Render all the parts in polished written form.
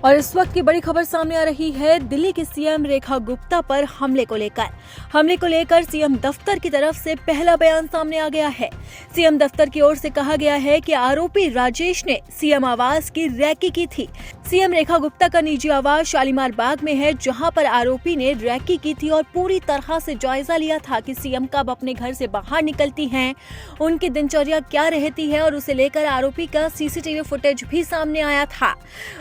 और इस वक्त की बड़ी खबर सामने आ रही है दिल्ली की सीएम रेखा गुप्ता पर हमले को लेकर सीएम दफ्तर की तरफ से पहला बयान सामने आ गया है। सीएम दफ्तर की ओर से कहा गया है कि आरोपी राजेश ने सीएम आवास की रैकी की थी। सीएम रेखा गुप्ता का निजी आवास शालीमार बाग में है, जहां पर आरोपी ने रैकी की थी और पूरी तरह से जायजा लिया था कि सीएम कब अपने घर से बाहर निकलती हैं, उनकी दिनचर्या क्या रहती है, और उसे लेकर आरोपी का सीसीटीवी फुटेज भी सामने आया था।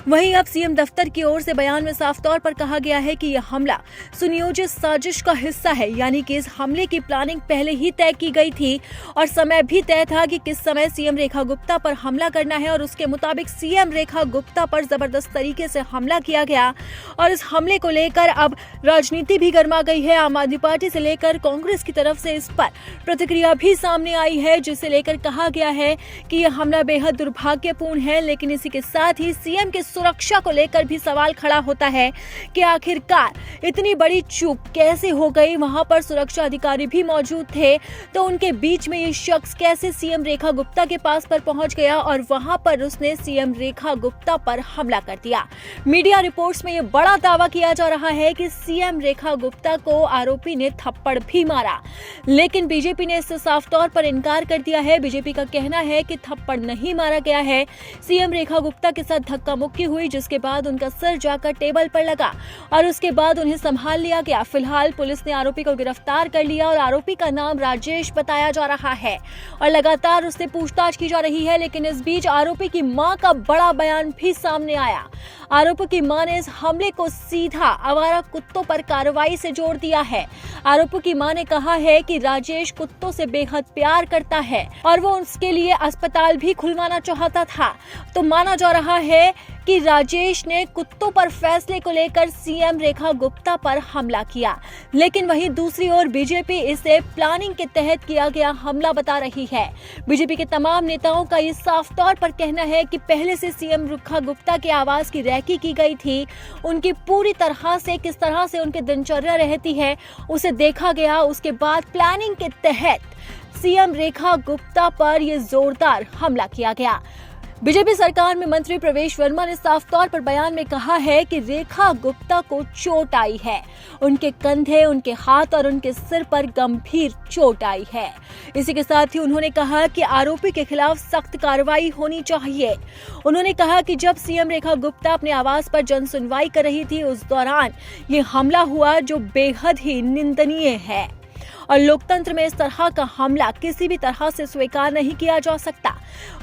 वहीं अब सीएम दफ्तर की ओर से बयान में साफ तौर पर कहा गया है कि यह हमला सुनियोजित साजिश का हिस्सा है, यानी कि इस हमले की प्लानिंग पहले ही तय की गई थी और समय भी तय था कि किस समय सीएम रेखा गुप्ता पर हमला करना है, और उसके मुताबिक सीएम रेखा गुप्ता पर जबरदस्त तरीके से हमला किया गया। और इस हमले को लेकर अब राजनीति भी गर्मा गई है। आम आदमी पार्टी से लेकर कांग्रेस की तरफ से इस पर प्रतिक्रिया भी सामने आई है, जिसे लेकर कहा गया है कि यह हमला बेहद दुर्भाग्यपूर्ण है। लेकिन इसी के साथ ही सीएम की सुरक्षा को लेकर भी सवाल खड़ा होता है कि आखिरकार इतनी बड़ी चूक कैसे हो गई। वहां पर सुरक्षा अधिकारी भी मौजूद थे, तो उनके बीच में ये शख्स कैसे सीएम रेखा गुप्ता के पास पर पहुंच गया और वहां पर उसने सीएम रेखा गुप्ता पर हमला कर दिया। मीडिया रिपोर्ट्स में ये बड़ा दावा किया जा रहा है कि सीएम रेखा गुप्ता को आरोपी ने थप्पड़ भी मारा, लेकिन बीजेपी ने इससे साफ तौर पर इनकार कर दिया है। बीजेपी का कहना है कि थप्पड़ नहीं मारा गया है, सीएम रेखा गुप्ता के साथ धक्का मुक्की हुई, जिसके बाद उनका सर जाकर टेबल पर लगा और उसके बाद उन्हें संभाल लिया गया। फिलहाल पुलिस ने आरोपी को गिरफ्तार कर लिया और आरोपी का नाम राजेश बताया जा रहा है और लगातार उससे पूछताछ की जा रही है। लेकिन इस बीच आरोपी की मां का बड़ा बयान भी सामने आया। आरोपी की मां ने इस हमले को सीधा आवारा कुत्तों पर कार्रवाई से जोड़ दिया है। आरोपी की मां ने कहा है कि राजेश कुत्तों से बेहद प्यार करता है और वो उसके लिए अस्पताल भी खुलवाना चाहता था। तो माना जा रहा है कि राजेश ने कुत्तों पर फैसले को लेकर सीएम रेखा गुप्ता पर हमला किया। लेकिन वहीं दूसरी ओर बीजेपी इसे प्लानिंग के तहत किया गया हमला बता रही है। बीजेपी के तमाम नेताओं का ये साफ तौर पर कहना है कि पहले से सीएम रेखा गुप्ता के आवास की रैकी की गई थी, उनकी पूरी तरह से किस तरह से उनकी दिनचर्या रहती है उसे देखा गया। उसके बाद प्लानिंग के तहत सीएम रेखा गुप्ता पर यह जोरदार हमला किया गया। बीजेपी सरकार में मंत्री प्रवेश वर्मा ने साफ तौर पर बयान में कहा है कि रेखा गुप्ता को चोट आई है, उनके कंधे, उनके हाथ और उनके सिर पर गंभीर चोट आई है। इसी के साथ ही उन्होंने कहा कि आरोपी के खिलाफ सख्त कार्रवाई होनी चाहिए। उन्होंने कहा कि जब सीएम रेखा गुप्ता अपने आवास पर जन सुनवाई कर रही थी, उस दौरान ये हमला हुआ, जो बेहद ही निंदनीय है और लोकतंत्र में इस तरह का हमला किसी भी तरह से स्वीकार नहीं किया जा सकता।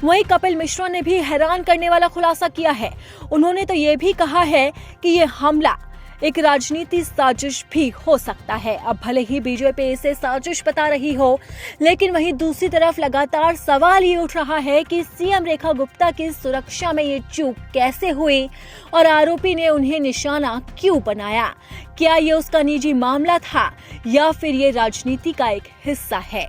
वहीं कपिल मिश्रा ने भी हैरान करने वाला खुलासा किया है। उन्होंने तो ये भी कहा है कि ये हमला एक राजनीति साजिश भी हो सकता है। अब भले ही बीजेपी इसे साजिश बता रही हो, लेकिन वहीं दूसरी तरफ लगातार सवाल ये उठ रहा है कि सीएम रेखा गुप्ता की सुरक्षा में ये चूक कैसे हुई और आरोपी ने उन्हें निशाना क्यों बनाया। क्या ये उसका निजी मामला था या फिर ये राजनीति का एक हिस्सा है?